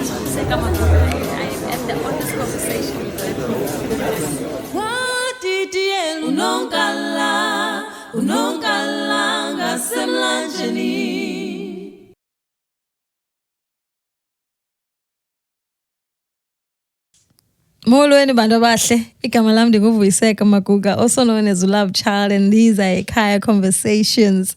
name is Wiseka Makuga. I am on this conversation with them. Unongala ngasemlanjeni. Molweni bantu abahle, igama lam ndinguVuyiseka Makuga, also known as Love Child, and these are Ekhaya Conversations.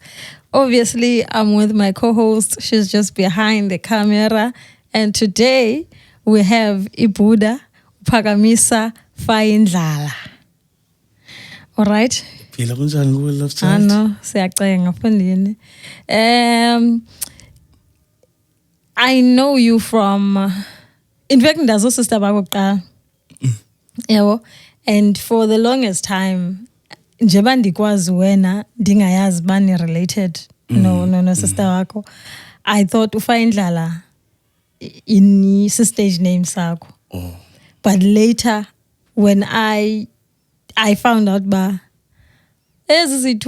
Obviously, I'm with my co-host. She's just behind the camera. And today, we have Ibuda Phakamisa Fayindlala. All right? Phila kunjani kuwe Love Child? No, siyacenga mfundini. I know you from, in fact, ndazo sister bakho kuqala. Yebo, and for the longest time njeba ndikwazi wena ndingayazi bani related no sister wakho, I thought uFayindlala in stage name sakho. But later when I found out ba ezi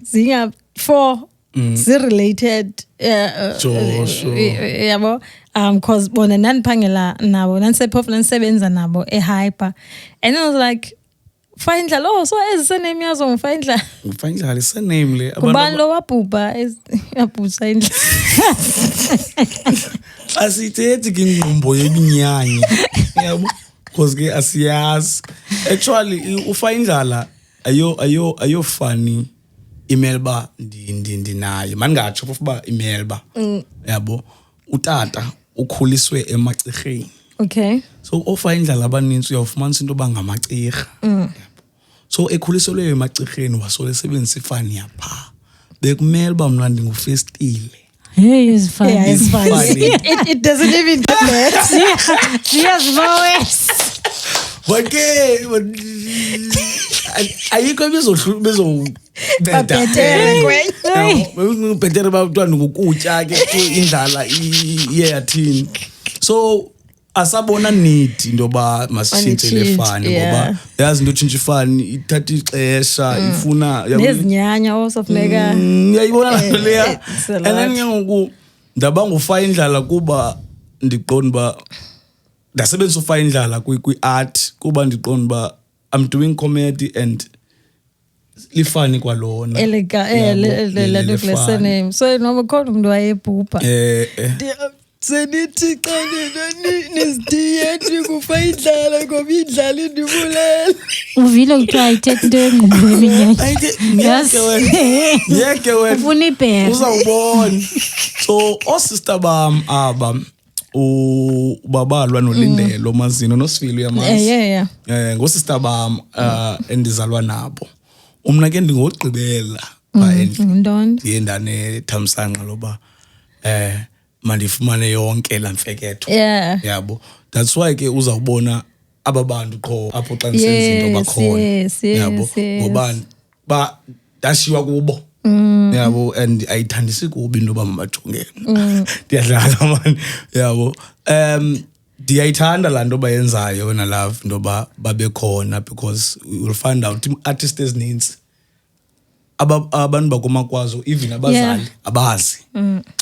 zinga four related yabo, cause bona naniphangela nabo nanisephofu nanisebenza nabo eHyper, and I was like Fayindlala, oh so ezi surname yazo nguFayindlala. Ufayindlala is surname le. Kubani lo wabhubha yabhusa indlela. Asithethi ke ingqumbo yebinyanya. Yabo, cause ke asiyazi. Actually uFayindlala ayo funny email ba ndinayo. Mangatsho ukuba email ba. Yabo, utata ukhuliswe emacirheni. Okay. So uFayindlala abaninzi uyafumanisa into bangamacirha. So ekhuliselwe emacirheni wasole sebenzisa ifani yapha. Bekumele ba mna ndingufestile. Hey, it's funny. Yeah, it's funny. It doesn't even get there. Yes, voice. But ayikho bezo betere babantwana ngokutya ke indlala iye yathini. So asabona need into ba masitshintshe lefani ngoba yazi into tshintsha ifani ithatha ixesha ifuna nezinyanya also funeka uyayibona leya. And then ngoku ndaba nguFayindlala kuba ndiqonda ba ndasebenzisa uFayindlala kwi-art kuba ndiqonda ba I'm doing comedy and lifani kwalona name. So noma khona umuntu wayebhubha senithi xa nizithiyethi kuFayindlala ngoba indlala indibulela uvile kuthiwa ayithethe into yengqumbo yeminyanya. Yeke wena ufuna ibheka uzawubona. So osister bam aba ubabalwa noLindelo Mazino noSifile yamazi. Ngosister bam endizalwa nabo. Umna ke ndingogqibela ba endiyendane thamsanqa loba mandifumane yonke lamfeketho. Yabo, that's why ke uzawubona ababantu qho apho xa nisenza into bakhona. Yabo, ngoba ba dashiwa kubo. Yabo, and ayithandisi kubi into bamajongene. Ndiyadlala man. Yabo, ndiyayithanda la nto bayenzayo wena Love into babe khona, because you will find out artists ezininzi abantu bakomakwazo even abazali abazi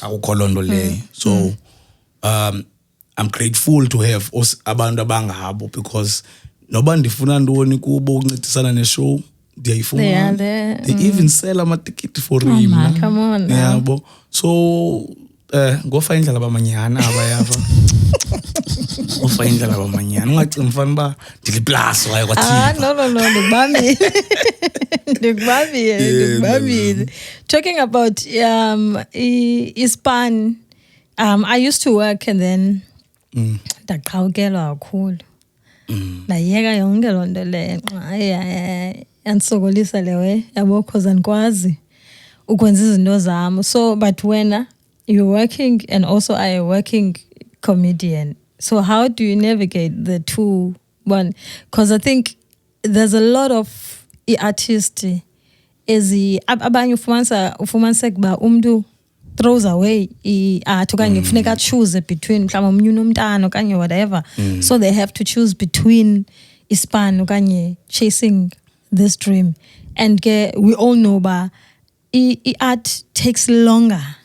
akukho lonto leyo. So I'm grateful to have abantu abangabo, because noba ndifuna ntoni kubo uncedisana neshow ndiyayifuna. They even sell amatikiti for him. Come on. Yabo, so ngoFayindlala bamanyana abayava. Ufayindlala bamanyana ungacinga mfana ba ndiliplus waye kwathina. No ndikubambile. Talking about ispan, I used to work and then ndaqhawukelwa kakhulu. Ndayeka yonke loo nto leyo. Yandisokolisa lewe yabo, cause andikwazi ukwenza izinto zam. So but when you're working and also I am working comedian, so how do you navigate the two one? Because I think there's a lot of artists abanye ufumanisa kuba umntu throws away art okanye kufuneka choose between mhlawumbe omnye unomntana okanye whatever. So they have to choose between ispan okanye chasing this dream. And we all know ba art takes longer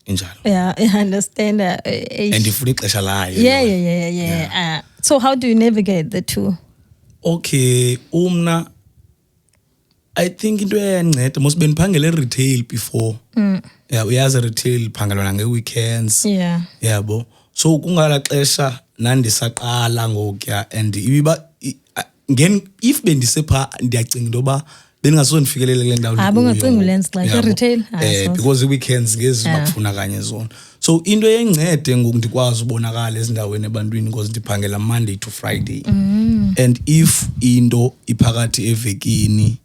injalo. Yeah, I understand. And ifuna ixesha layo. Yeah. So how do you navigate the two? Okay, I think into eyanceda mos bendiphangele retail before. Yeah, uyazi retail phangelwa nge-weekends. Yeah. Yabo. So kungala xesha nandisaqala ngokuya and if bendisepha ndiyacinga into yoba bendingasondifikelele kule ndawo bungacinga ulenza xa retail because weekends ngezi bakufuna kanye zona. So into eyancede ngoku ndikwazi ubonakala ezindaweni ebantwini because ndiphangela Monday to Friday. And if into iphakathi evekini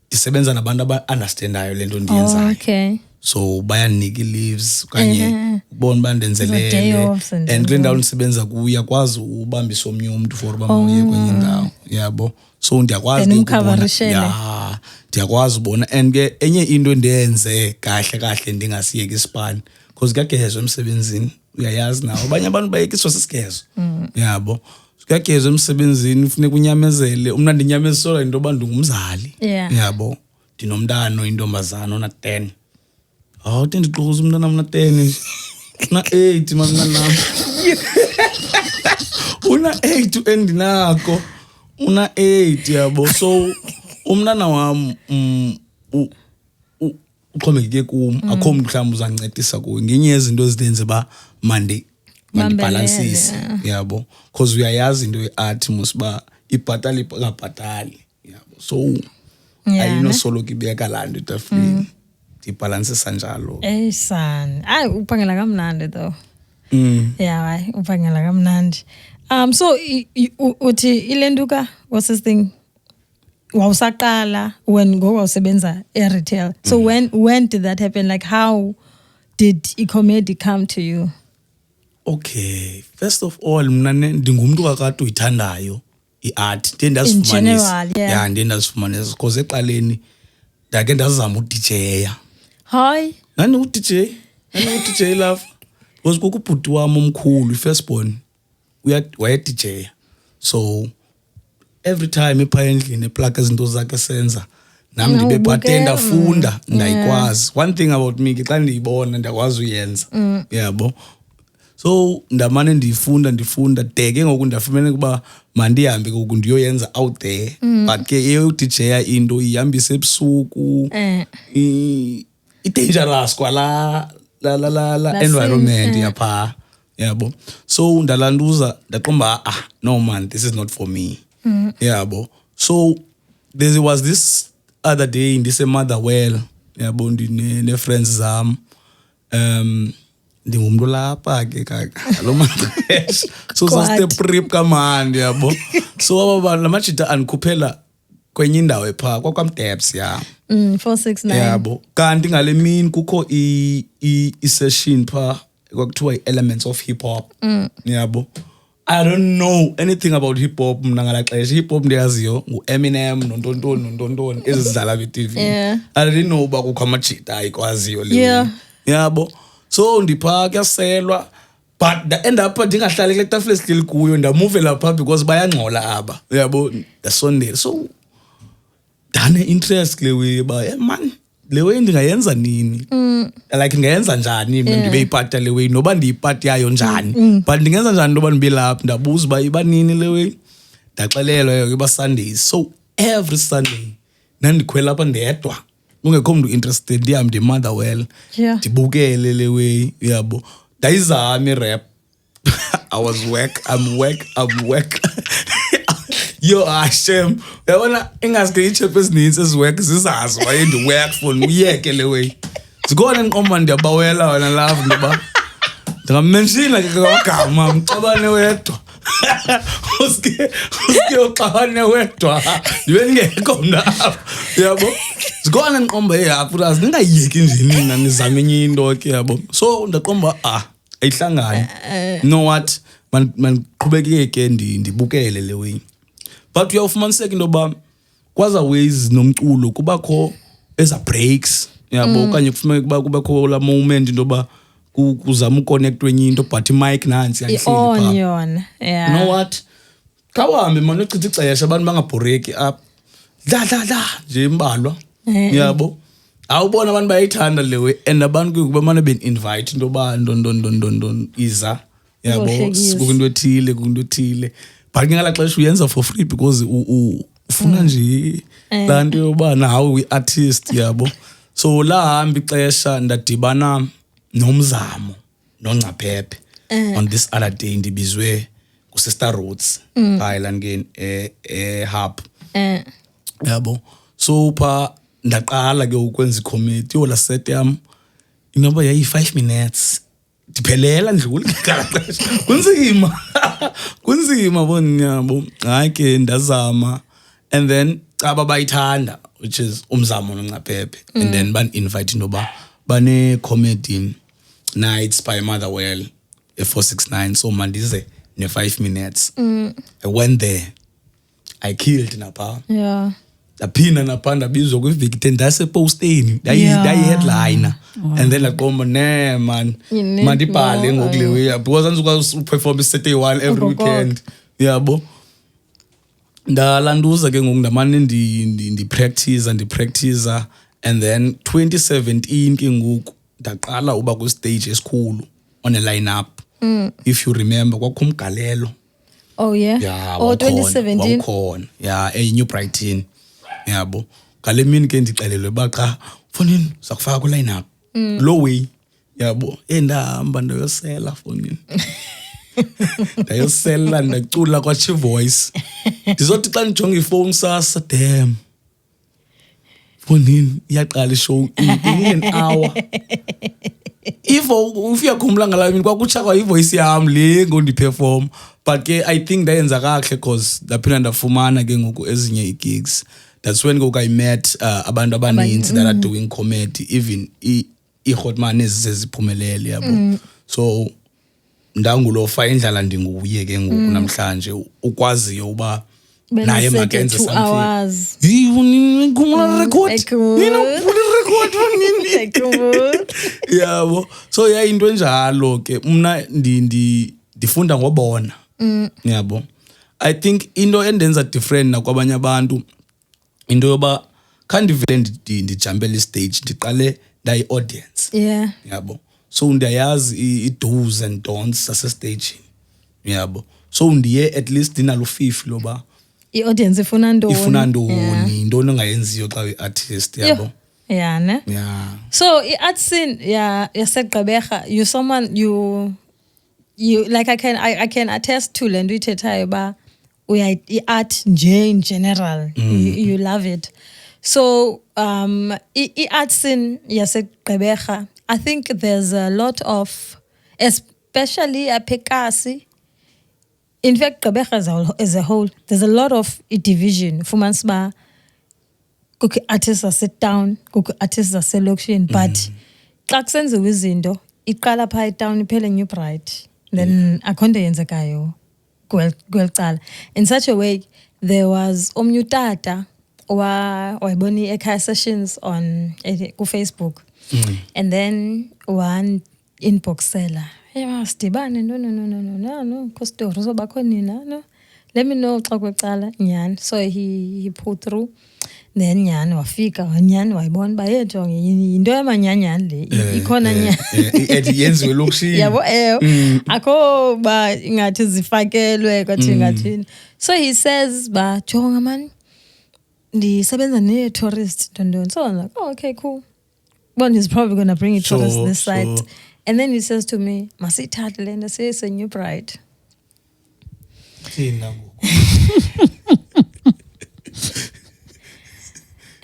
ndisebenza nabantu aba-understandayo le nto ndiyenzayo. Okay. So bayanika leaves kanye ubona bandenzelele and kule ndawo ndisebenza kuyo uyakwazi ubambisa omnye umuntu for uba mawuye kwenye indawo yabo. So ndiyakwazi ukubona ndiyakwazi ubona and ke enye into endenze kahle ndingasiyeki isipani because kuyagezwa emsebenzini uyayazi nawo abanye abantu bayekiswa sisigezo yabo. Kuyagezwa emsebenzini funeka unyamezele umna ndinyameziswa into yoba ndingumzali yabo ndinomntana intombazana ona 10. Awuthi ndiqoza umntana mna 10 na 8 mna una 8 endinako una 8 yabo. So umntana wam uxhomekeke kum akho mntu mhlawumbi uzancedisa kuyo ngenye yezinto ezidenze ba mandibalansise yabo because uyayazi into ye-art mosiba ibhatali ingabhatali yabo. So ayinosoloko ibeka laa nto etafileni ndibhalansisa njalo. Son, uphangela kamnandi though. Yeah, uphangela kamnandi. So uthi ilenduka what's this thing wawusaqala when go wawusebenza retail. So when did that happen? Like how did iComedy come to you? Okay, first of all mna ndingumntu kakade uyithandayo i-art ndiye ndazifumanisa because eqaleni ndake ndazama uDJya. Hi. Nani-DJ love because kukho ubhuti wam omkhulu i-firstborn waye-DJya. So every time epha endlini eplaka izinto zakhe senza nam ndibephathe ndafunda ndayikwazi. One thing about me xa ndiyibona ndiyakwazi uyenza yabo. So ndamane ndifunda de ke ngoku ndafumene ukuba mandihambe ngoku ndiyoyenza out there. But ke eyoDJya into ihambisa ebusuku i-dangerous kwala la environment yapha yabo. So ndalanduza ndaqomba no man, this is not for me yabo. So there was this other day ndise-Motherwell yabo ndine-friends zam ndingumntu lapha ke lo maxesha. So sasite prep kamandi yabo. So la majita andikhuphela kwenye indawo epha kwakwamDebs 469 yabo. Kanti ngale mini kukho i-session pha kwakuthiwa i-Elements of Hip Hop yabo. I don't know anything about hip hop mna ngala xesha. Hip hop ndiyaziyo ngu-Eminem nontoni ezizidlala kwi-TV. I didn't know uba kukho amajita ayikwaziyo le yabo. So ndipha kuyaselwa but end up ndingahlali kule tafile esihleli kuyo ndamuvela pha because bayangxola aba yabo ndasondela. So dane interest kule way ba man le way ndingayenza nini like ndingayenza njani mina ndibe ipata le way noba ndiyipati yayo njani but ndingenza njani noba ndibe lapha. Ndabuza uba iba nini le way ndaxelelwa iba Sundays. So every Sunday nandikhwela apha ndedwa ungekho mntu interested ndihambe Motherwell ndibukele le way yabo. Ndayizama i-rap I'm work yo Hashem yabona ingazike ichep ezininzi eziwork zizazi waye ndi-work for uyeke le way. Zikhona endiqomba ndiyabawela wena love ndoba ndingamenshina ke kwagama mxabane wedwa uske uxabane wedwa ndibe ndingekho mnapha yabo. Zikhona endiqomba apho ndingayiyeki nje nina nizame enye into ke yabo. So ndaqomba ayihlangani. You know what mandiqhubekeke ndibukele le way. But uyawufumaniseka into yoba kwaza ways nomculo kubakho eza breaks yabo okanye kufuneka ukuba kubakho la moment into yoba kuzama uconnect wenye into but imic nansi yayihleli yona. You know what kawahambe manje uchitha ixesha abantu bangabhoreki up dla nje imbalwa yabo. awubona abantu bayayithanda lewe and abantu bamane ben-invite into yoba ndon iza yabo kukho into ethile but ke ngalaa xesha uyenza for free because ufuna nje laa nto yoba nawe uyi-artist yabo. So lahamba ixesha ndadibana nomzamo nongcaphephe on this other day ndibizwe nguSister Roots Island hub yabo. So pha ndaqala ke ukwenza icomedy yola set yam inoba yayi 5 minutes ndiphelela ndlule ngalaxesha kunzima bona yabo. Hayi ke ndazama and then caba bayithanda which is umzamo nongcaphephe and then ban invite intoba bane comedy nights by Motherwell 469 so mandize ne 5 minutes. I went there, I killed napha ndaphinda napha ndabizwa kwiviki 10 ndaseposteni ndayi-headliner and then laqomba ne man mandibhale ngokulewe because andizukwazi uperform i-Saturday one every weekend yabo. Ndalanduza ke ngoku ndamane ndipractice and then 2017 ke ngoku ndaqala uba kwi-stage esikhulu on a line-up. If you remember kwakho umgalelo. Oh yeah. Yeah, 2017 wakhona eNew Brighton yabo. Ngale mini ke ndixelelwe baqa fonini sakufaka ku line up low way yabo ndahamba ndayosela fonini ndayosela ndacula kwa Chief Voice ndizothi xa ndijonga ifone sasa damn fonini iyaqala ishow in an hour. Ivo ufiyakhumbula ngala mini kwakutsha kwa ivoice yam le ngondiperform but ke I think ndayenza kahle cause ndaphinda ndafumana ke ngoku ezinye i-gigs. That's when I met abantu abaninzi that are doing comedy even i-Hotman eziziphumelele yabo. So ndangulofa indlala ndinguye ke ngoku namhlanje ukwaziyo uba naye makenze something. Ngikhumbula record. Yabo. So into enjalo ke mna ndifunda ngobona. Yabo. I think into endenza different nakwabanye abantu into yoba khandivele ndijumpele istage ndiqale ndayi-audience. Yabo. So ndiyayazi i-do's and don'ts sase-stage yabo. So ndiye at least ndinalo-fifi loba i-audience ifuna ntoni intoni ongayenziyo xa uyi-artist yabo. Yeah, ne? Yeah. So i-art scene yaseGqeberha, you someone you like I can attest to le nto uyithethayo ba i-art nje in general you love it. So i-art scene yaseGqeberha, I think there's a lot of, especially ePekasi, in fact Gqeberha as a whole, there's a lot of division. Fumanisa ba kukho artists ase-town, kukho artists ase-lokishini, but xa kusenziwa izinto iqala phaa etown iphele New Bright, then akho nto yenzekayo kweli cala. In such a way, there was omnye utata wayibona i-Ekhaya Sessions on ku-Facebook, and then one inboxela, sidibane, no kostori uzobakho nina, no, let me know xa kwecala nyhani. So he pulled through. Then nyhani wafika nyhani wayibona uba yejonge yinto yamanyanyani le ikhona nyhani yenziwe elokishini yabo akho uba ingathi zifakelwe kwathi ingathini. So he says ba jonga man ndisebenza nee-tourist ntoni. So I'm like, oh, okay, cool. But he's probably going to bring a tourist this side. And then he says to me, masithathe le nto siyise New Bright.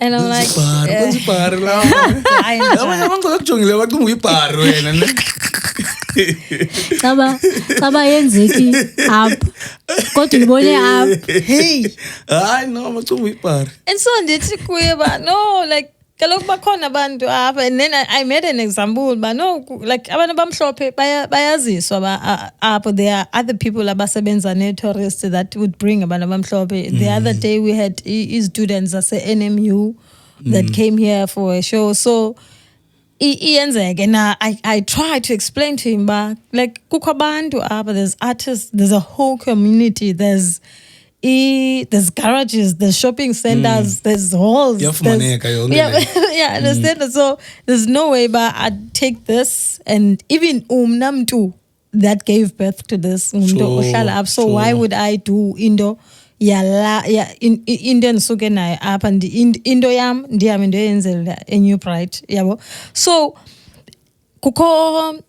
And I'm like, Xaba yenzeki apha kodwa uyibone apha. Hey, hayi no macuba uyibhari. And so ndithi kuye ba no, like kaloku bakhona abantu apha. And then I made an example but no, like abantu bamhlophe bayaziswa ba apho. There are other people abasebenza ne-tourists that would bring abantu bamhlophe. The other day we had students ase NMU that came here for a show. So and I try to explain to him, but like kukho abantu apha, there's artists, there's a whole community, there's there's garages, there's shopping centers, there's halls. Yeah, understand? So there's no way but I'd take this, and even namtu that gave birth to this. So why would I do Indo? Indian suke nayo up and Indo yam ndiyam into yenzela a new bride yabo. So kukho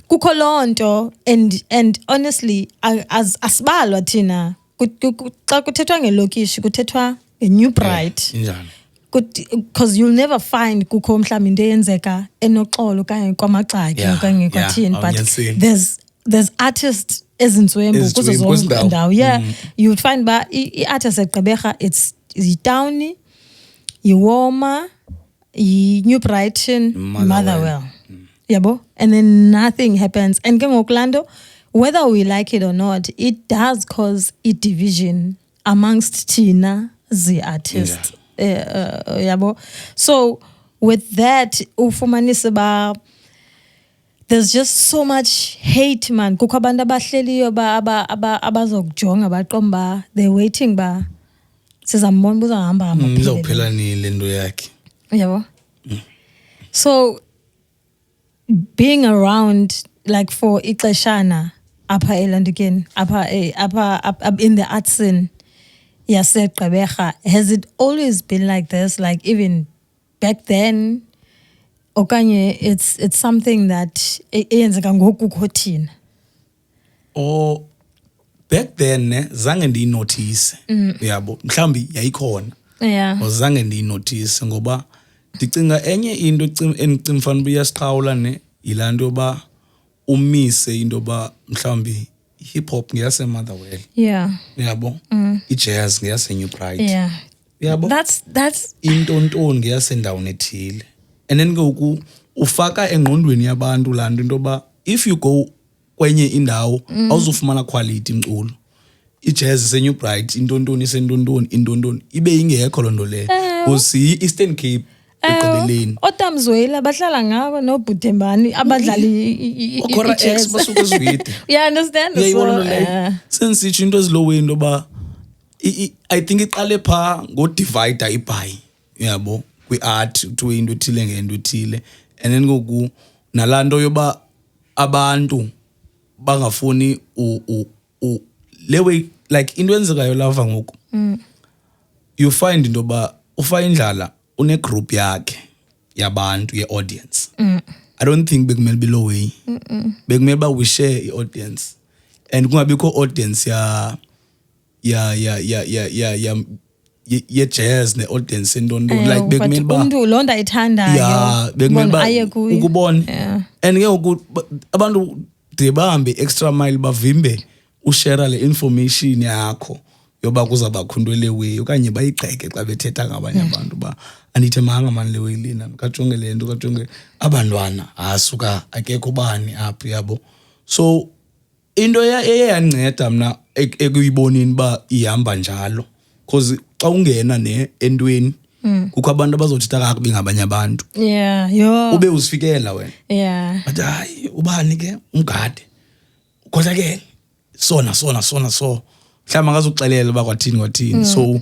lonto, and honestly as asibalwa thina xa kuthethwa ngelokishi kuthethwa a new bride. Because you'll never find kukho mhlawumbi into eyenzeka enoxolo okanye kwamagxaki okanye kwathini, but there's artists ezintswembu kuzo zonke indawo. You'll find ba i-artist eGqeberha, it's yiTownie, yiWoma, yiNew Brighton, Motherwell. Yabo, and then nothing happens. And ke ngokulando, whether we like it or not, it does cause a division amongst thina the artists. Yabo. So with that, ufumanise ba there's just so much hate, man. Kukho abantu abahleliyo abazokujonga baqomba, they're waiting ba sizambona buzahamba izophela ni lento yakhe. Yabo. So being around like for ixeshana apha eLandukeni, apha in the art scene yaseGqeberha, has it always been like this, like even back then? Okanye it's something that eyenzeka ngoku kukho thina? Oh, back then zange ndiyinotice. Yabo, mhlambi yayikhona. Zange ndiyinotice ngoba ndicinga enye into endicimba fanele uyasiqhawula yilanto yoba umise into yoba mhlambi hip hop ngeyase Motherwell. Yabo. I-jazz ngeyase New Bride. Yabo. That's intontoni ngeyase ndaweni ethile. And then ngoku ufaka engqondweni yabantu laa nto into yoba if you go kwenye indawo awuzufumana quality mculo. I-jazz ise-New Bride, intontoni ibe ingekho loo nto leyo. Because yi-Eastern Cape ekugqibeleni. Otamzwela bahlala ngabo noBhutembani abadlali i-jazz basuke ezwide. Yeah, understand. Sensitsho into ezilowe into yoba I think iqale phaa ngodivayida ibhayi. Yabo. Kwi-art kuthiwe into ethile ngento ethile, and then ngoku nalaa nto yoba abantu bangafuni lewe like into enzekayo lava ngoku. You find into yoba uFayindlala une-group yakhe yabantu ye-audience. I don't think bekumele below way. Bekumele ba we share i-audience and kungabikho audience ye-jazz ne-audience entontoni like bekumele ba umuntu lo nto ayithandayo bekumele ba ukubona. And ke ngoku abantu de bahambe extra mile bavimbe ushare le information yakho yoba kuzabakho into lewe okanye bayigxeke xa bethetha ngabanye abantu ba andithemanga mani lewe lina kajonge le nto kajonge abantwana asuka akekho bani apho yabo. So into eyanceda mna ekuyibonini ba ihamba njalo, because xa ungena entweni kukho abantu abazothetha kakubi ngabanye abantu. Ube uzifikela wena. But hayi ubani ke umgade ukhohlakele sona so mhlawumbi akazuxelela uba kwathini. So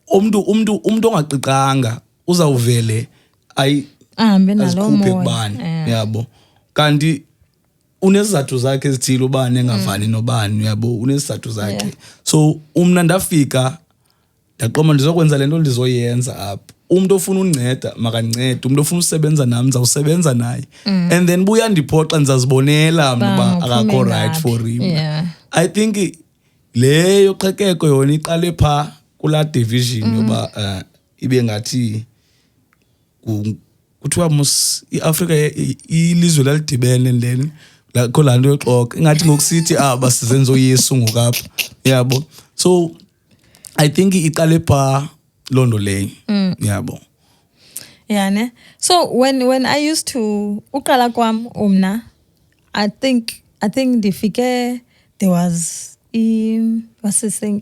umuntu ongaqiqanga uzawuvele ahambe nalo moya kubani. Yabo, kanti unesizathu zakhe ezithile ubani engavani nobani. Yabo, unesizathu zakhe. So umna ndafika ndaqoma ndizokwenza lento ndizoyenza apha. Umuntu ofuna unceda makancede, umuntu ofuna usebenza nami ndizawusebenza naye. And then buya ndiphoxa ndizazibonela mna uba akakho right for him. I think leyo xhekeko yona iqale phaa kulaa division yoba ibe ngathi kuthiwa mos iAfrika ilizwe lalidibene and then lakho laa nto yoxoka ingathi ngokusithi basizenza uYesu ngokapha. Yabo, so I think iqale phaa loo nto leyo. Yabo. Ne. So when I used to uqala kwam umna, I think ndifike there was what's this thing,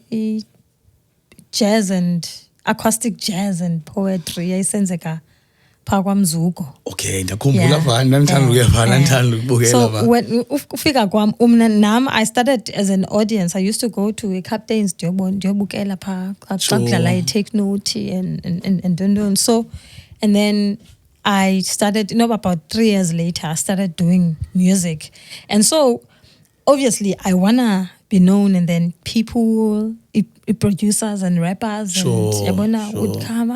jazz and acoustic jazz and poetry yayisenzeka phaa kwaMzuko. Okay, ndakhumbula phana ndandithanda ukuya phana ndandithanda ukubukela so phana. when ufika kwam nam I started as an audience. I used to go to Captain's ndiyobukela phaa xa kudlala i-Take Note and don't. So and then I started, about 3 years later I started doing music. And so obviously I wanna be known, and then people, producers and rappers would come,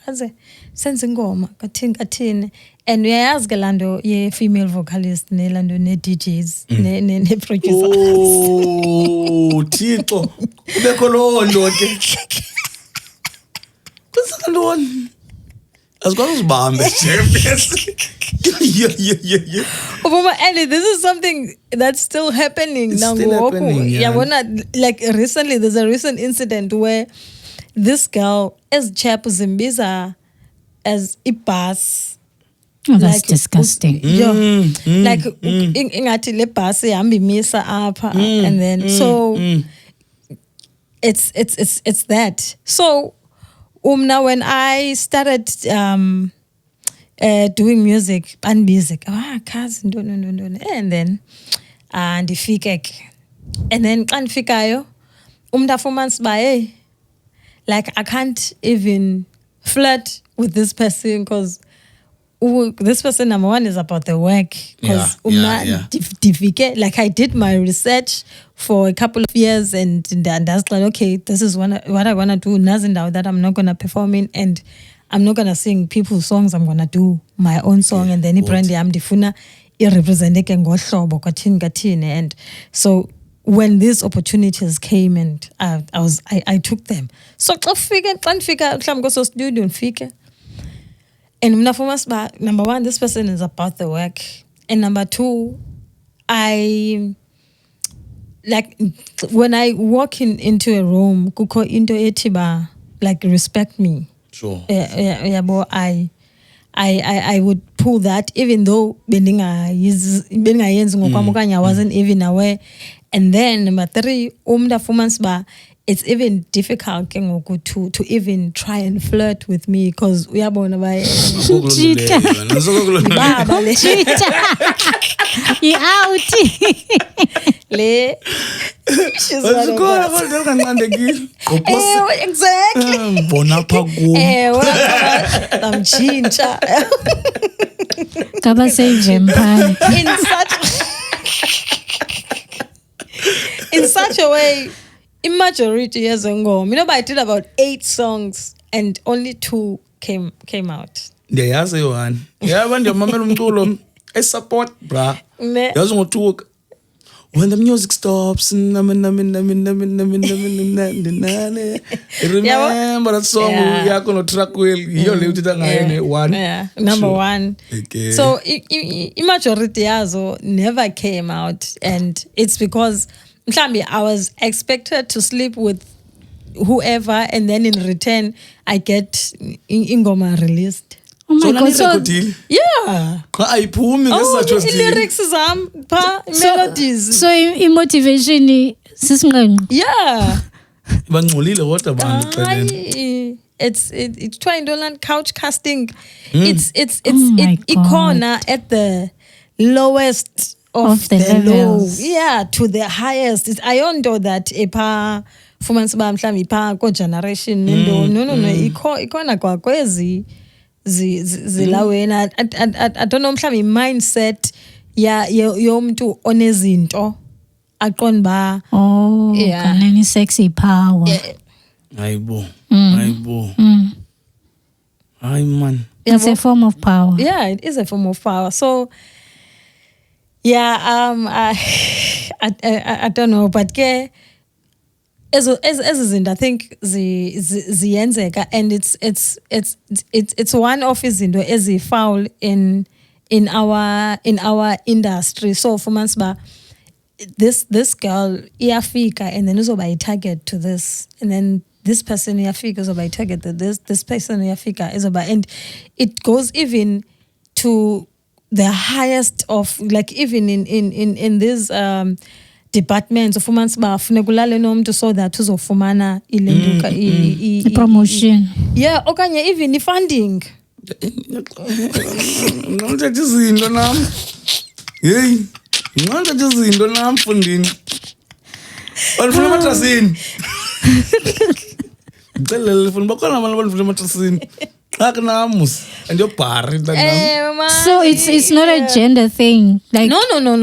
kaze senze ingoma kathini, and uyayazi ke lando ye-female vocalist nelando ne-DJs ne-producers. Oh Thixo, kubekho loo nto ke kusantoni azikwazi uzibambe and this is something that's still happening now. Like recently, there's a recent incident where this girl, as chap zimbiza as ibus. Oh, that's disgusting. Like ingathi le bus ihamba imisa apha, and then so it's that. So now when I started doing music, and cousin, no, and then ndifike, and then xa ndifikayo umntu afumanisa uba hey, like I can't even flirt with this person because this person, number one, is about the work. Because like I did my research for a couple of years, and that's like, okay, this is what I want to do. Nothing doubt that I'm not going to perform in, and I'm not going to sing people's songs. I'm going to do my own song, and then ibrand yam ndifuna irepresenteke ngohlobo kathini. And so when these opportunities came, and I took them. So xa ndifika mhlawumbi kweso studio ndifike, and number one, this person is about the work, and number two, I like when I walk into a room, kuko into etiba, like respect me. Sure. I would pull that, even though I wasn't even aware. And then number three, it's even difficult to even try and flirt with me because we are born by in such a way. In majority years ago, but I did about 8 songs and only 2 came out. Ndiyayazi Yohana. Yaba ndiyamamela umculo support bra. Yazi ngotuka. When the music stops, remember that song yakho no track wheel iyo le utitha ngayo one. Yeah, number one. Okay. So majority yazo never came out, and it's because I was expected to sleep with whoever, and then in return I get ingoma released. Oh my God! So yeah. Lyrics melodies. So motivation yeah. Bangcolile kodwa abantu it's trying to learn couch casting. It's icona at the lowest of the low, to the highest. I don't know that epa fumanisa ba mhlawumbi pha ko generation no ikona kwakwezi zilawena. I don't know mhlawumbi mindset yomuntu onezinto aqonda ba kaneni sexy power. Hayibo. Hayi man. It's a form of power. Yeah, it is a form of power. So I don't know, but as I think ziyenzeka, and it's one of izinto ezifoul in our industry. So for Mansba, this girl iyafika, and then uzoba a target to this, and then this person iyafika uzoba a target to this person iyafika uzoba, and it goes even to the highest of, like, even in these departments of women's bafune kulale nomntu so that uzofumana ilenduka promotion. Yeah, okanye even funding. Ngingathatha izinto nami. Hey, ngingathatha izinto nami mfundini. Balifuna matrasini. Ngicela fundi bakhona abantu balifuna matrasini. Akunamus and your bar. So it's not a gender thing. Like no.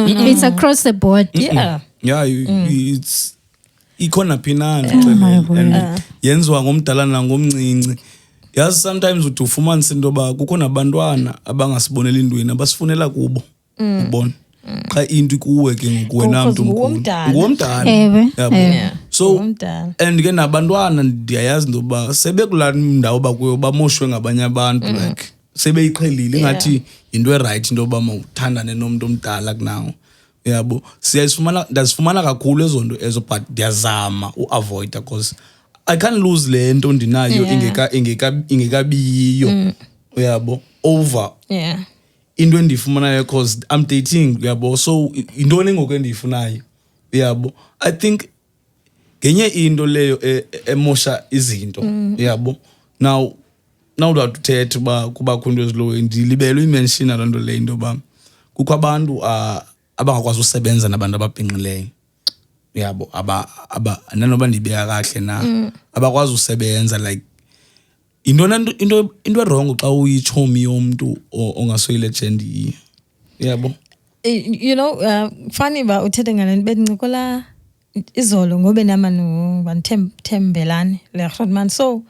It's across the board. Yeah. Yeah, it's ikhona phinana my word. and yenziwa ngomdala nangomncinci. Yazi sometimes uthi ufumanisa into ba kukho nabantwana abangasibonela indweni abasifunela kubo. Ubona. Xa into kuwe ke ngokuwena umuntu omkhulu. Ngomdala. Ewe. So and ke nabantwana ndiyayazi into ba sebekulaa ndawo bakuyo bamoshwe ngabanye abantu like sebeyiqhelile ngathi into eright into ba mawuthandane nomuntu omdala kunawo. Yabo ndazifumana kakhulu ezonto ezo but ndiyazama uavoid because I can't lose le nto ndinayo ingekabiyiyo uyabo over into endiyifumanayo because I'm dating uyabo so intoni ngoku endiyifunayo uyabo I think ngenye into leyo emosha izinto uyabo now uzawuthetha uba kubakho into eziloyo ndilibele uyimenshina loo nto leyo into yoba kukho abantu abangakwazi usebenza nabantu ababhinqileyo yabo nanoba ndibeka kahle na abakwazi usebenza like into wrong xa uyichomi yomuntu ongasoyile gender yabo. You know funny ba uthethe ngalento bendicola izolo ngobe namanu banthembelane le Rodman so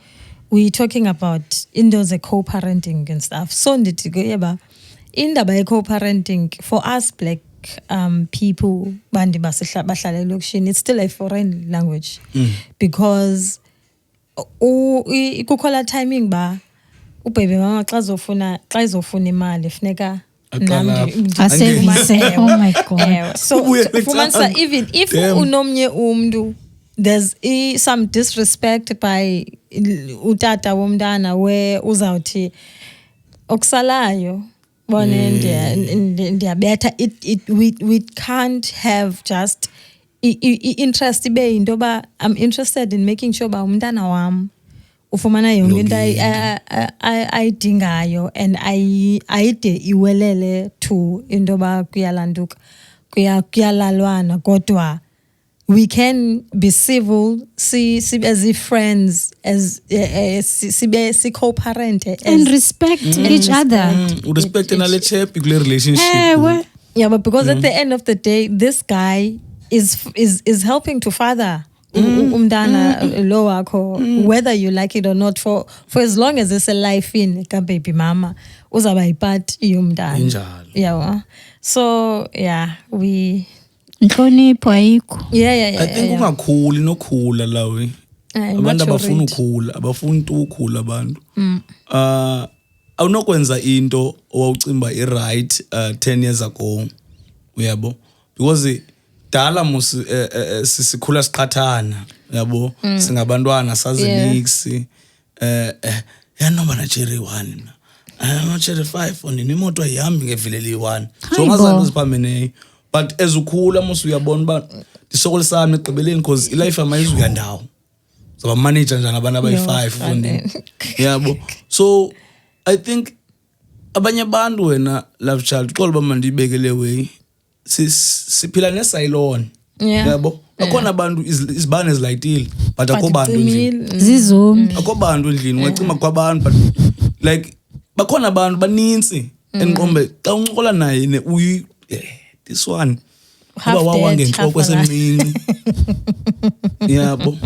we talking about into ze co-parenting and stuff so ndithi ke yeba indaba ye co-parenting for us black people bandi bahlala elokishini it's still a foreign language because kukho la timing ba ubebe mama xa izofuna imali funeka asevise. Oh my god. So fumanisa even if unomnye umntu there's some disrespect by utata womntana where uzawuthi okusalayo bone ndiyabetha we can't have just interest ibe into ba I'm interested in making sure ba umntana wam ufumana yonke into ayidingayo and ayide iwelele to into ba kuyalanduka kuyalalwana kodwa we can be civil as friends as si co-parent and respect each other. Respect and a relationship. Yeah, but because at the end of the day this guy is helping to father umntana lo wakho whether you like it or not for as long as it's a life in ka baby mama uzaba ipart yomntana injalo. Yeah. So yeah we Nhlonipho ayikho. Yeah. I think ungakhuli nokhula lawe. Abantu abafuna ukukhula, abafuna ukukhula abantu. Awunokwenza into owawucimba i-right 10 years ago. Uyabo? Because dala sikhula siqhathana, uyabo? Singabantwana sazi mix. Yanoma na cherry 1 mina. Ama cherry 5 onini imoto ayihambi ngevileli 1. So ngazange uziphamene. But as ukhula mose uyabona ba ndisokolisana egqibeleni because ilife amayizu uyandawo so ba manager njani abantu abayi5 fundi yabo so I think abanye abantu wena love child xolo ba mandibekele way siphila nesilone yabo akhona abantu izibane ezilayitile but akho bantu endlini zizombi akho bantu endlini ungacima kwabantu but like bakhona abantu baninzi enqombe xa uncokola naye uyi this one kuba wangenhloko esemncinci yabo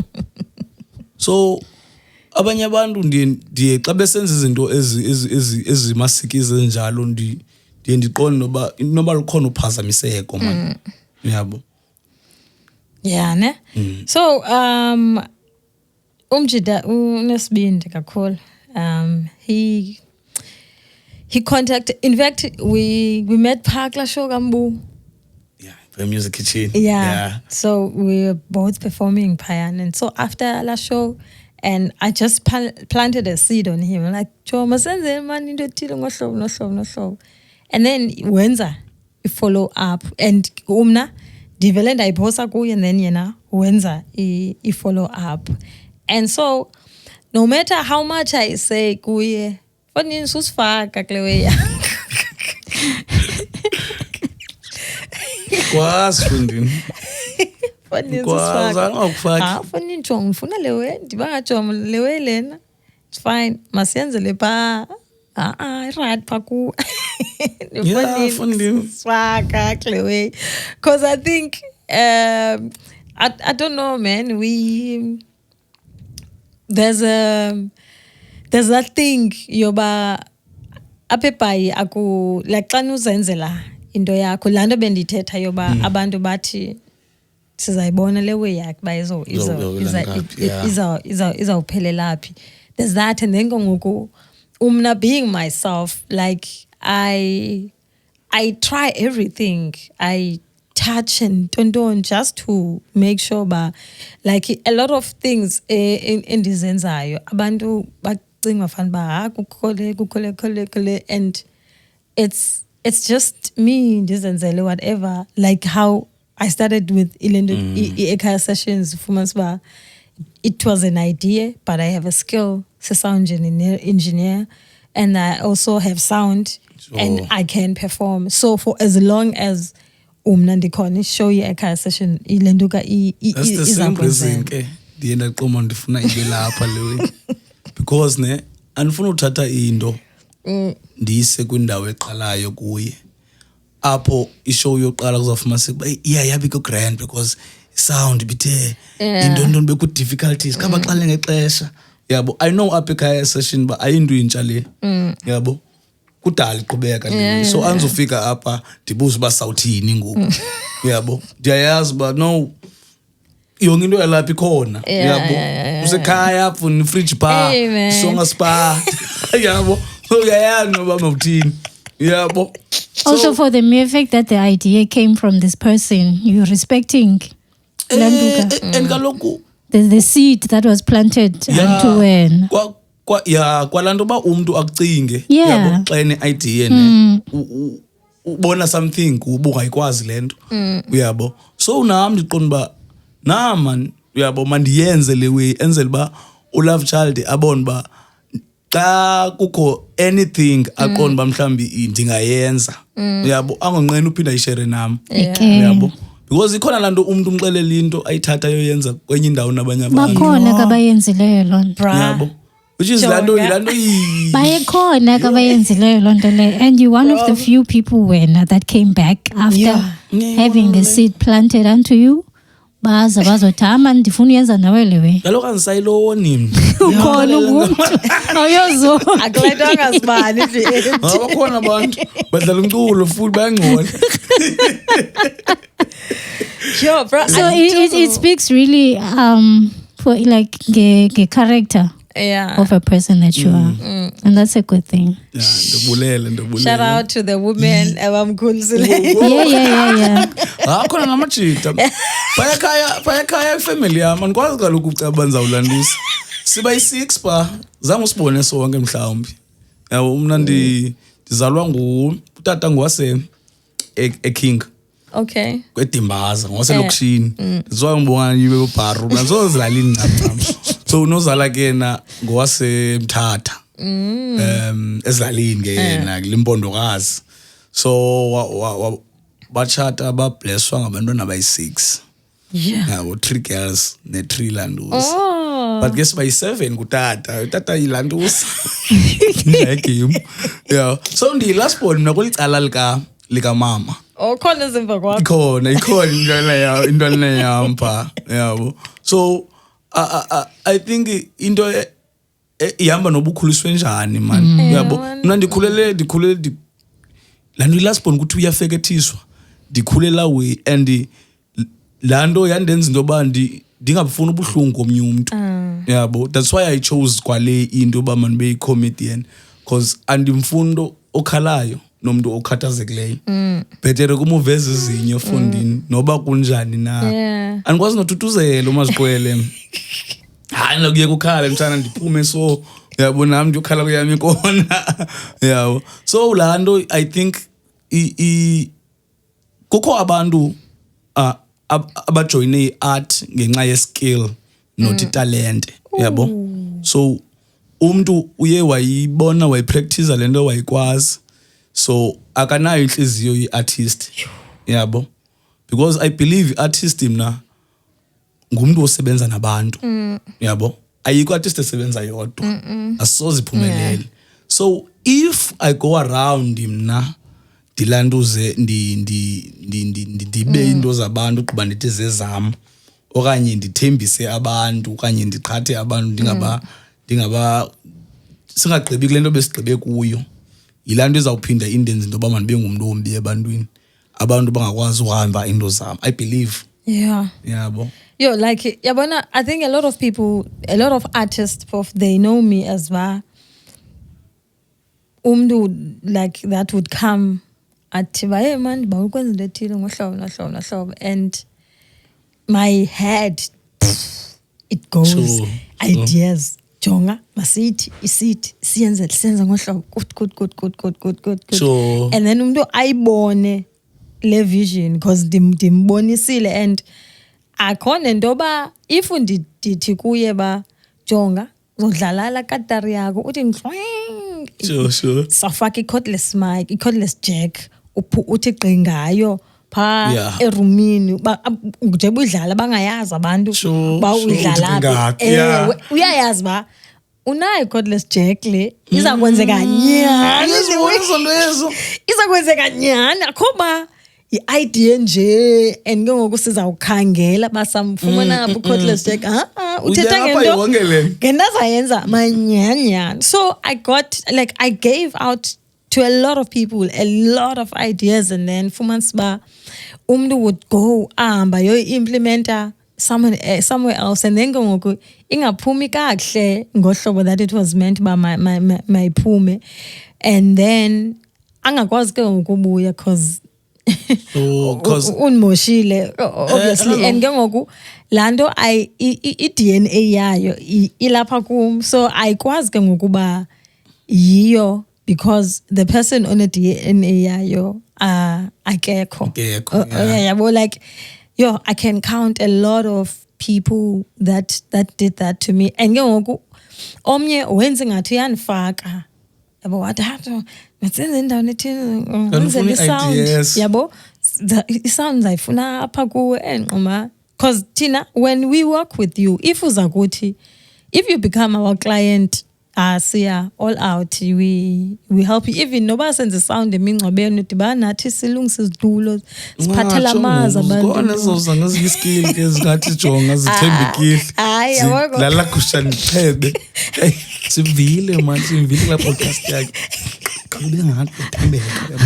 so abanye abantu ndiye xa besenza izinto ezimasikize enjalo ndiye ndiqonde noba lukhona uphazamiseko man yabo yeah ne so umjida unesibindi kakhulu he contacted in fact we met Phakla show kambu the music kitchen. Yeah. So we were both performing Payan. And so after la show, and I just planted a seed on him. Like, and then Wenza, follow up. And developed I posa go and then Wenza, follow up. And so no matter how much I say, Fanele usifaka kule way yakho. Kwazi fundini. Fanele Kwazi angakufaki. fanele njongo ngifuna le way, ndibangajonga le way lena. It's fine. Masiyenze le pa. Right pa ku. Yeah, fundini. Usifaka kule way. Because I think I don't know, man. There's that thing yoba aphepayi aku like xa uzenzela into yakho lando bendithetha yoba abantu bathi sizayibona le way yakhe ba izawuphelela phi. There's that, and then ngoku umna being myself, like I try everything. I touch and don't just to make sure ba like a lot of things endizenzayo abantu bacinga fan ba kukhole and it's just me ndizenzele whatever, like how I started with Ilendo Ekhaya sessions fumanisa ba it was an idea, but I have a skill, sound engineer, and I also have sound and I can perform. So for as long as umnandikoni show ye Ekhaya session ilenduka that's the same reason ke ndienda qoma ndifuna ibe lapha le because ne andifuna uthatha into ndise kwindawo eqalayo kuye apho ishow yoqala kuzafuma sekuba yabe ku grand because sound bithe into beku difficulties kaba xale ngexesha yabo. I know up Ekhaya session ba ayinto intsha le yabo kudala iqhubeka nje so anzofika apha ndibuza ba sawuthini ngoku yabo ndiyayazi ba no yonke into yalapha ikhona yabo usekhaya funa fridge bar songa spa yabo so uyayazi noba mawuthini yabo. Also for the mere fact that the idea came from this person, you're respecting Landuka. And kaloku The seed that was planted unto when. kwalanto ba umuntu akucinge yabo xa ene idea ne ubona something ubungayikwazi lento uyabo. So nami ndiqonda ba na man uyabo mandiyenze le way enzele ba uLove Child abone ba xa kukho anything aqonda ba mhlambi ndingayenza uyabo angonqena uphinda ishare nami uyabo because ikhona lanto umuntu umxelela into ayithatha yoyenza kwenye indawo nabanye abantu bakhona kabayenzileyo lonto yabo which is lanto bayekhona kabayenzileyo lonto le and you one of the few people when that came back after having the seed planted unto you baza bazothama ndifuna uyenza nawe lewe kaloku andisayiloni ukhona umuntu awuyozo akulayitanga sibani nje bakhona abantu badlala umculo futhi bayangcola. Sure, bro. So it speaks really for like the character of a person that you are, and that's a good thing. Ndobulele. Shout out to the women abamkhulisile. Yeah. Khona namajita bayakhaya ifamily yami andikwazi kaloku ucaba nzawulandisa siba yi6 pa zange usibone sonke mhlawumbi yabo. Mna ndizalwa utata ngwase eking Okay. kwedimbaza ngoselokishini ndizwa ngibonga yibe bobharu nazozilalini ncam so unozala ke na ngowasemthatha ezilalini ke yena limpondokazi so bachata bablesswa ngabantwana abayi6 yabo 3 girls ne3 landuza but guess by 7 kutata yilanduza ngegame yeah. So ndi last born mina kulicala lika mama khona ezimva kwakho ikhona intwana yampa yabo. So I think into ihamba nobukhuliswe njani man yabo. Mina ndikhulele lanto last born kuthi uyafekethiswa ndikhulela we and lanto yandenza into ba ndingabufuna ubuhlungu komnye umuntu yabo. That's why I chose kwale into ba man be comedian because andimfundo okhalayo nomuntu okhathazekileyo betere kumuveza izinyo fondini noba kunjani na andikwazi nothuthuzela umaziqwele hayi nokuye kukhala mthana ndiphume so yabo nami ndiyokhala kuyami kona yabo. So lanto I think kukho abantu abajoyine art ngenxa yeskill not talent yabo. So umuntu uye wayibona wayipractice lento wayikwazi so akanayo inhliziyo yeartist yabo because I believe artist mna ngumuntu osebenza nabantu yabo ayikho artist esebenza yodwa asoze iphumelele so if I go around mna dilanduze ndibe into zabantu kuba ndithi zezam okanye ndithembise abantu okanye ndiqhathe abantu ndingaba singagqibi kule nto besigqibe kuyo yilanto izawuphinda indenze into yoba mandibe ngumntu ombi ebantwini abantu bangakwazi uhamba into zam I believe yabo Yo, like, yabona, I think a lot of people, a lot of artists, they know me as like that would come at hey man, and my head, it goes, Sure. ideas. Jonga, masithi, isithi, siyenza ngohlobo, good. Sure. And then umntu ayibone le vision, because ndimbonisile and akhona ntoba if ndithi kuye ba jonga uzodlala katari yakho uthi sure safaka i-cordless mic i-cordless jack uthi gqingayo pha erumini njengoba udlala bangayazi abantu ba udlala uyayazi ba unayo i-cordless jack le izakwenzeka nyani izakwenzeka nyani akhoba i-idea nje and ke ngoku sizawukhangela basamfumana apho cordless jack uthetha ngento ngento azayenza manyanyana so I gave out to a lot of people a lot of ideas and then fumanisa ba umntu would go ahamba yoyi-implementa somewhere else and then ke ngoku ingaphumi kakuhle ngohlobo that it was meant ba mayiphume and then angakwazi ke ngoku ubuya because unmoshile obviously and ke ngoku lanto i-DNA yayo ilapha kum so ayikwazi ke ngokuba yiyo because the person on a DNA yayo akekho yabo like yo I can count a lot of people that did that to me and ke ngoku omnye wenza ngathi yanifaka yabo wathi matsenze endaweni ethini ideas yabo i-sound ayifuna apha kuwe enqoma because thina when we work with you if uza kuthi if you become our client siya all out we help you even noba senze sound emingcwabeni udibana nathi silungisa izitulo siphathela amazi abantu khona ezoza ngezinye iskill ke zingathi jonga zithembekile dlala kusha nichebe sivile manje sivile la podcast yakhe qhubeka ngathi uthembeka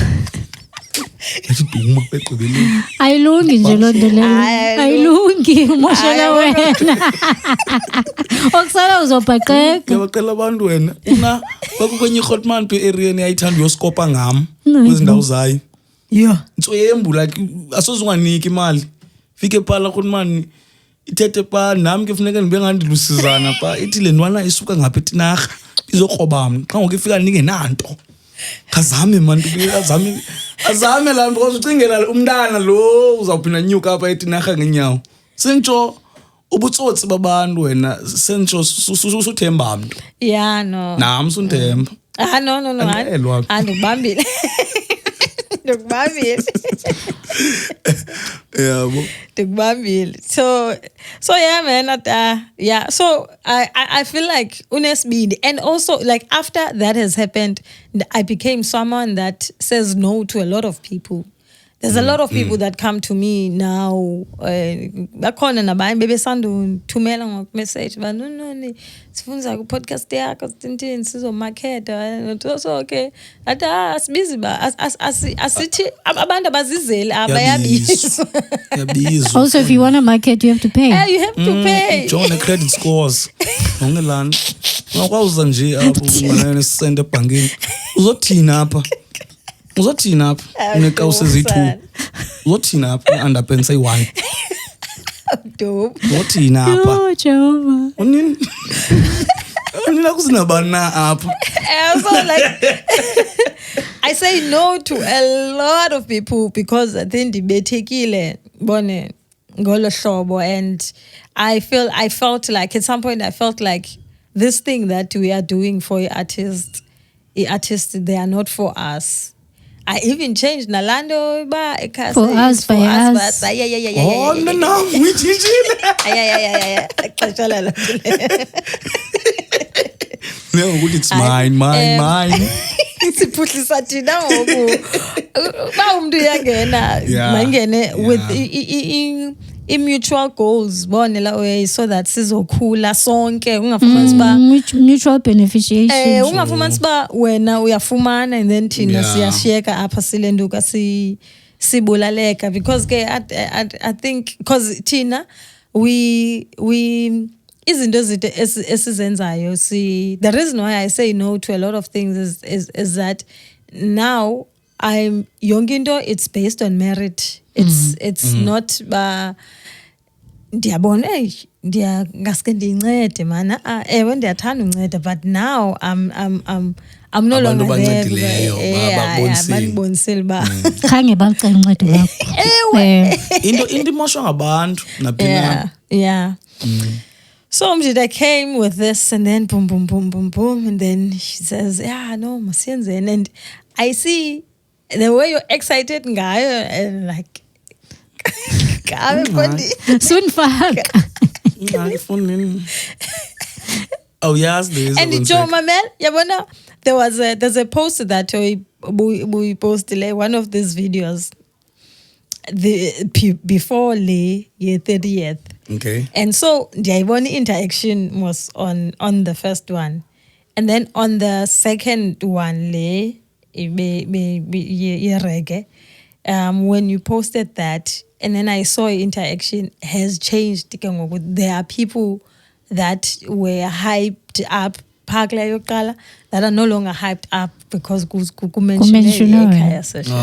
asiduma begqibeleni ayilungi nje loo nto leyo ayilungi umoshela wena okusala uzobhaqeka ngiyabacela abantu wena una bakukwenye i-Hotman pe area ayithanda uyoskopa ngam kwezindawo zayo ntsoyembu like asoze unganiki imali fike phala Hotman ithethe pa nami ke kufuneka ndibe ngandilusizana pa ithi le ntwana isuka ngapha eTinarha izokrobam xa ngoku ifika ningenanto khazame man azame la because ucingela umntana lo uzawuphinda nyuka apha eTinarha ngenyawo sentsho ubutsotsi babantu wena sentsho suthemba mntu no nami sunthemba no andikubambile yabo ndikubambile so yeah man so I feel like unesibindi and also like after that has happened I became someone that says no to a lot of people. There's a lot of people that come to me now bakhona nabanye bebesanduthumela ngoku-message no sifunza ku-podcast yakho sithini sizomarketa so okay athi asibizi ba asithi abantu abazizeli bayabizwa also if you want to market you have to pay you have to pay jonga credit scores ngongelana ungakwazi nje apho unganene sisende ebhankini uzothina apha unekawusi eziyi-2 uzothina apha underpants eyi-1 uzothina apha Jehova unina kuzinabani na apha so like I say no to a lot of people because I think ndibethekile bone ngolo hlobo and I felt like at some point I felt like this thing that we are doing for artists, they are not for us. I even changed Nalando for us, by us. Oh, no, we changed. No, it's mine. Siphuhlisa thina ngoku ba umuntu uyangena mangene with mutual goals bone la way so that sizokhula sonke ungafumani ba mutual beneficiation ungafumani ba wena uyafumana and then thina siyasheka apha silenduka sibulaleka because ke I think because thina we izinto esizenzayo the reason why I say no to a lot of things is that now I'm young into it's based on merit. It's not ndiyabona ngaske ndincede mana ewe ndiyathanda unceda but now I'm no longer there babonisile ba khange bacela uncedo lakho ewe into imoshwa ngabantu naphina yeah So Mjida came with this and then boom, and then she says, yeah, no, masienzeni. And I see the way you're excited ngayo and like, soon fuck. Oh yes, there is. And Joe Mamel, yabona, there's a post that we posted one of these videos before the 30th. Okay. And so the interaction was on the first one. And then on the second one, when you posted that, and then I saw interaction has changed. There are people that were hyped up, that are no longer hyped up because kumention ekhaya session.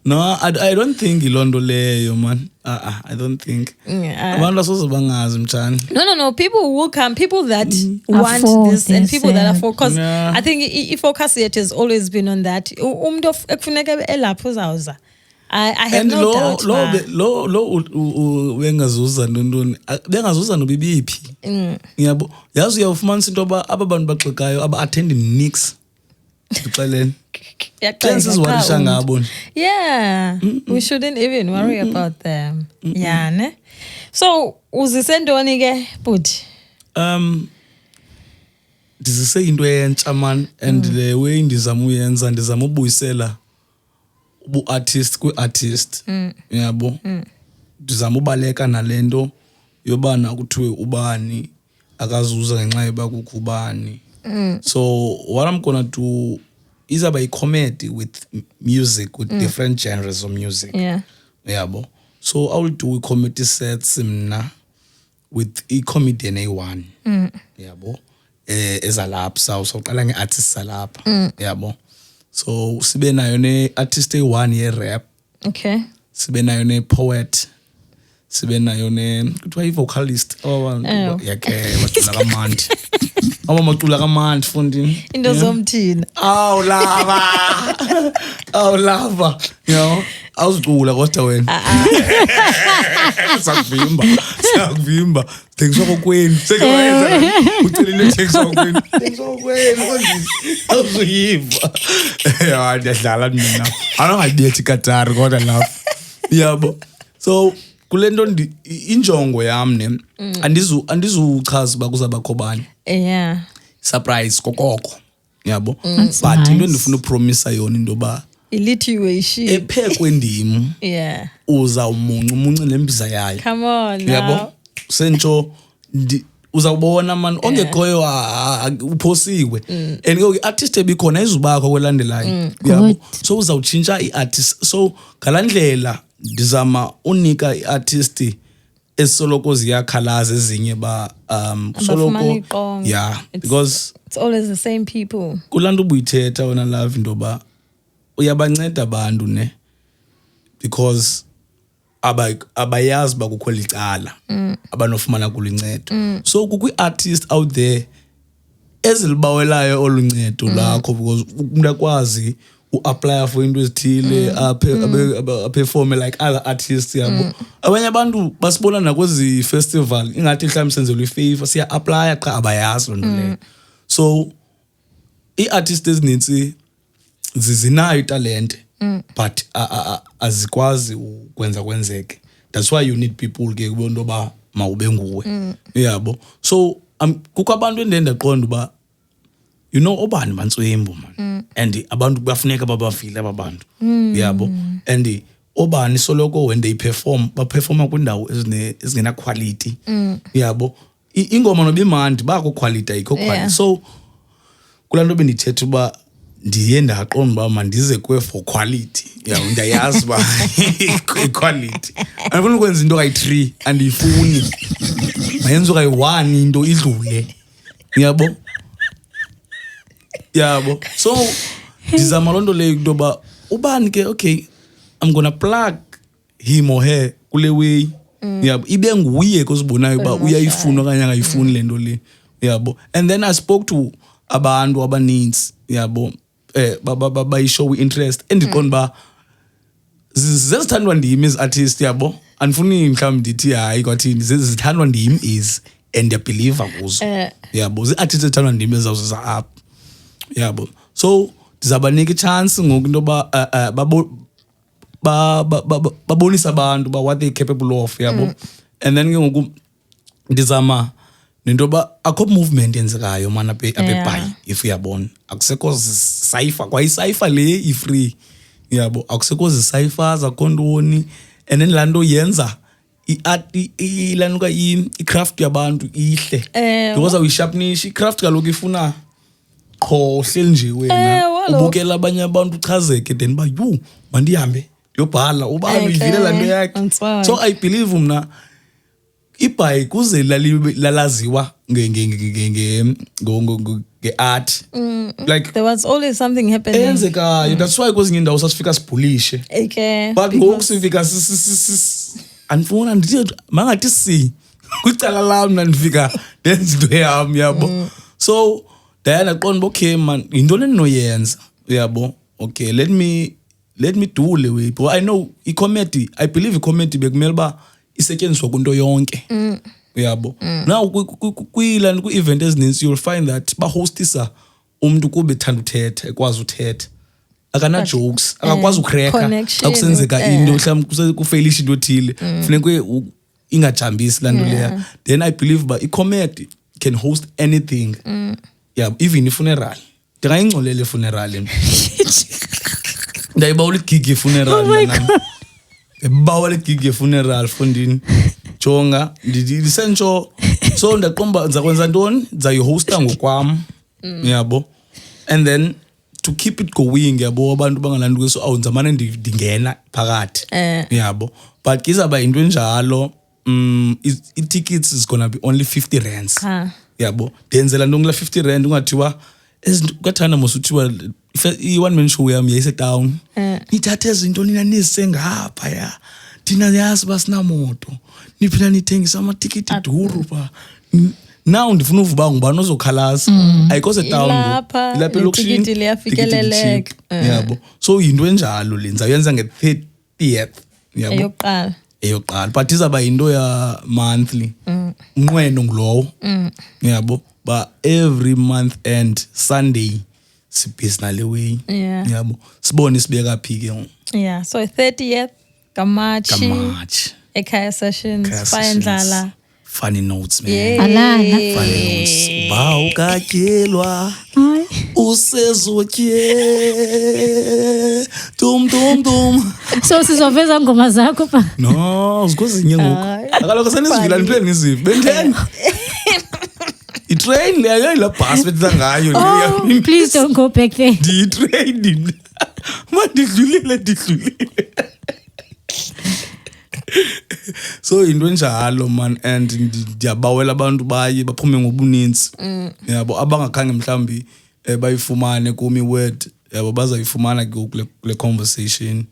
No, I don't think ilondo leyo man. I don't think. No. People will come. People that want this and people that are for. Because I think focus yet has always been on that. I have no doubt. Bengazuza no bibiphi. Yabo. Yazi uyafumanisa into ba ababantu baxekayo aba attend nix. Uxeleni. Yeah, we shouldn't even worry about them. Yeah, ne? So, uzisendoni ke but ndizise into entsha man and the way ndizama uyenza ndizama ubuyisela ubu-artist kwi-artist yabo ndizama ubaleka nalento yobana kuthiwe ubani akazuza ngenxa yoba kukho ubani. So what I'm gonna do is about a comedy with music, with different genres of music. Yeah. Yabo. So I will do a comedy sets with a comedian A1. Yabo. Ezalapha so qala ngeartist salapha. Yabo. So sibe nayo ne artist A1 ye rap. Okay. Sibe nayo ne poet. Sibe nayo ne kuthiwa vocalist. Yakhe bacula kamandi. Amacula kamandi fundini. Into zomthina. Aw lava. You know, awuzicula kodwa wena. Sakuvimba. Thengiswa kokweni. Sekwenza. Ucelile thengiswa kokweni. Thengiswa kokweni awuziyiva. Ya ndiyadlala mina. Anongayibethi katari kodwa lapha. Yabo. So kulento injongo yami ne andizuchaza ba kuzabakho bani. Yeah. Surprise kokoko. Yabo. But into ndifuna upromise yona into ba ilithiwe ishi ephekwe ndimu. Yeah. Uza umuncu lembiza yayo. Come on. Yabo. Sentsho uzawubona man ongekhoyo uphosiwe. And ke artist ebikhona izubakho kwelandelayo. Yabo. So uzawutshintsha iartist. So ngalandlela ndizama unika iartist esoloko ziyakhalaza ezinye ba soloko yeah because it's always the same people. Kulanto ubuyithetha wena love into ba uyabanceda abantu ne because abayazi bakukho licala abanofumana kulincedo. So kukwi artist out there ezilibawelayo oluncedo lakho because umuntu akwazi apply for into ezithile perform like other artists yabo abanye abantu basibona nakwezi festival ingathi mhlawumbe senzelwe ifavor siya apply cha abayazi lonto le so iartists ezininzi zinayo talent but azikwazi ukwenza kwenzeke. That's why you need people ke kubonto ba mawube nguwe yabo. So kukho abantu endendaqonda ba you know obani bantswembu man and abantu kuyafuneka babavile ababantu yabo and obani soloko when they perform baperforma kwindawo ezingena quality yabo ingoma nobimandi bako quality ayikho quality so kulanto benithetha uba ndiye ndaqonda uba mandize kwe for quality yabo ndiyayazi ba quality andifuna ukwenza into kayi-3 andiyifuni mayenze kayi-1 into idlule yabo yabo so ndizama lonto leyo kuba ubani ke okay I'm gonna plug him or her kule way yabo ibe nguye kozibonayo uba uyayifuna okanye angayifuni lento le yabo and then I spoke to abantu abaninzi yabo bayishow interest endiqonda ba zezithandwa ndim as artist yabo andifuni mhlawumbe ndithi hayi kwathini zezithandwa ndim is and I believe kuzo yabo zi-artist ezithandwa ndim ezawuza up yabo so ndizabanika i-chance ngoku into babonisa abantu ba what they capable of yabo and then ke ngoku ndizama nento ba akho movement yenzekayo mana apebhayi if uyabona akusekho cipher kwa i-cipher le i-free yabo akusekho zi-ciphers akho ntoni and then lanto yenza i-art ilanuka i-craft yabantu ihle because awuyisharpnish i-craft kaloku ifuna qho hleli nje wena ubukela abanye abantu uchazeke then ba yu mandihambe ndiyobhala ubani uyivile lanto yakhe so I believe mna ibhayi kuze lalaziwa nge-art like there was always something happening enzekayo that's why kwezinye indawo sasifika sibhulishe but ngoku sifika andifuna ndithi mangathi si kwicala lam nandifika ndenza into yam yabo so Diana qonda okay man yintoni endinoyenza yabo okay let me do le way but I know i-comedy I believe i-comedy bekumele ba isetyenziswa kunto yonke yabo now kwi-event ezininzi you'll find that bahostisa umuntu kube ethanda uthetha ekwazi uthetha akana jokes akakwazi ukreka akusenzeka into mhlawumbe kufailisha into othile funeke ingajambisi lanto leya then I believe ba i-comedy can host anything yeah even i-funeral ndingayingcolela i-funeral ndayibawula igig ye-funeral ndayibawula igig ye-funeral fondini jonga ndisentsho so ndaqomba ndizakwenza ntoni ndizayihosta ngokwam yabo and then to keep it going yabo abantu bangalanduke so awunzamane ndingena phakathi yabo but kizaba into enjalo i-tickets is gonna be only 50 rands yabo ndenzela ntoni la 50 rand ungathiwa kathanda mosuthiwa i-one man show yami yayise-town nithathe izinto nina nizisengapha ya thina yazi basinamoto niphila nithengisa amatikiti duru pa now ndifuna uvuba ngubani ozokhalaza ayikho se-town ilapha elokishini liyafikeleleka yabo so yinto enjalo le ndizawuyenza nge-30th yabo eyoqala but izawuba yinto ya monthly unqweno ngulowo yabo but every month end Sunday sibhizi nale way yabo sibone sibeka phi ke yeah so 30th Kamachi ekhaya sessions Fayendlala funny notes man alala funny notes ba ukatyelwa usezotye dum so sizoveza ngoma zakho pa no zikozinye ngoku akaloko senizivila niphele ngizive bendeni i-train leyo la bus bethetha ngayo oh, please don't go back there ndiyi-train mandidlulile so into enjalo man and ndiyabawela abantu baye baphume ngobuninzi yabo abangakhange mhlawumbi bayifumane kumi word yabo bazayifumana kule conversation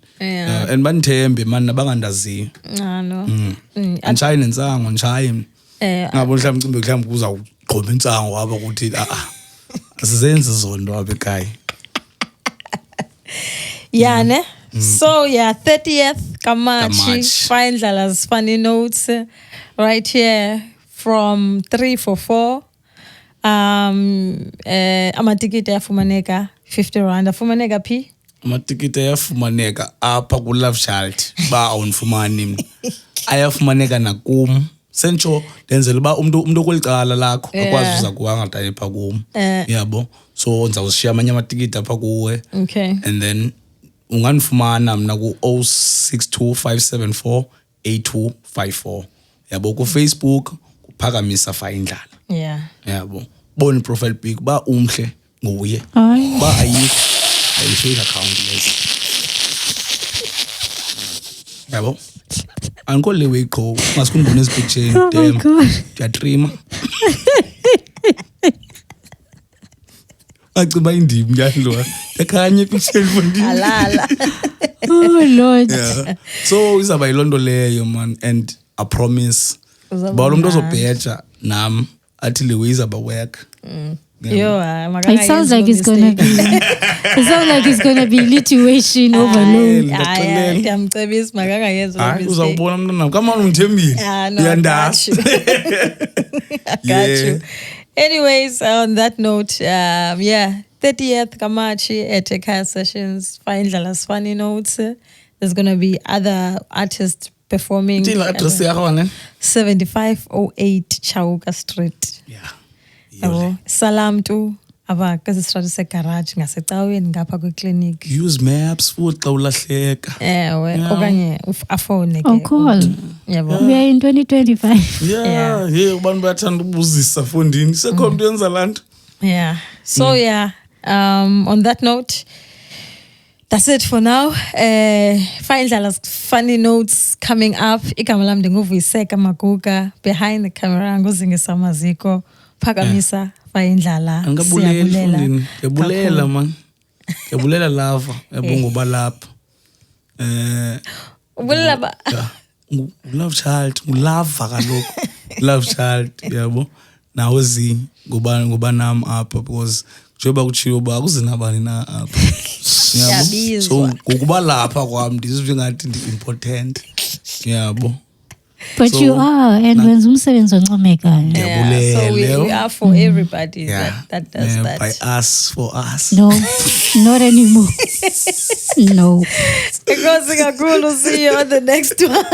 and bandithembe man nabangandaziyo no antshaye nentsango ntshaye ngabo mhlawumbe kuzawugqoma intsango waba kuthi asizenzi zonto apha ekhaya Yeah, ne? So yeah, 30th Kamachi, Findlala's Funny Notes, right here from 344. Amatikiti afumaneka 50 rand. Afumaneka P? Amatikiti ayafumaneka apha ku-Love Child ba awunifumani mna. Ayafumaneka nakum. Sentsho ndenzela uba umuntu okwelicala lakho akwazi uza kuhanga pha kum. Yabo. So ndizawushiya amanye amatikiti apha kuwe. Okay. And then unganifumana mna ku 0625748254. Yabo ku Facebook kuPhakamisa Fayindlala. Yeah. Yabo. Bona profile pic ba umhle nguye. Ba ayikho fake account lesi. Yabo. Anko lewe iqho masikungibona ezipicture damn. Ndiyatrima. Aciba indimi ngiyadlwa. Ekhanye ipicture elifundile. Alala. Oh Lord. Yeah. So izaba yilondo leyo man, and I promise ba lo muntu ozobheja nam athi lewe izaba work. It sounds like it's gonna be. It sounds like it's gonna be lituation overload. Ndiyamcebisa makangayenzi lo mistake. Uzawubona mntana kama ungithembile. Uyandazi. I got you. Anyways, on that note, 30th Kamachi at Ekhaya Sessions, Findlala's Funny Notes. There's gonna be other artists performing. 7508 Chauka Street. Yeah. Salam to abakazi strato segarage ngasecaweni ngapha kweclinic. Use maps futhi xa ulahleka. Okanye afone ke. Oh, call. Yabo. We are in 2025. Yeah, abantu bayathanda ubuzisa fondini. Sekho umuntu yenza lanto. Yeah. So on that note, that's it for now. Findlala's Funny Notes coming up. Igama lami ndinguvuyiseka Maguga. Behind the camera nguzingisa Maziko. Phakamisa Fayindlala. Ngiyabulela man. Ngiyabulela lava ebongoba lapha. Ubulela ba. Love Child, ngulava kaloku. Love Child, yabo. Nawo zi ngoba nami apha because njengoba kuchiyo ba akuzinabani na apha. Yabo. So ngokuba lapha kwami ndizwe ngathi ndi-important. Yabo. But so, you are, and when umsebenzi oncomekayo. So we are for everybody that does that. By us, for us. No, not anymore. No. Because we'll see you on the next one.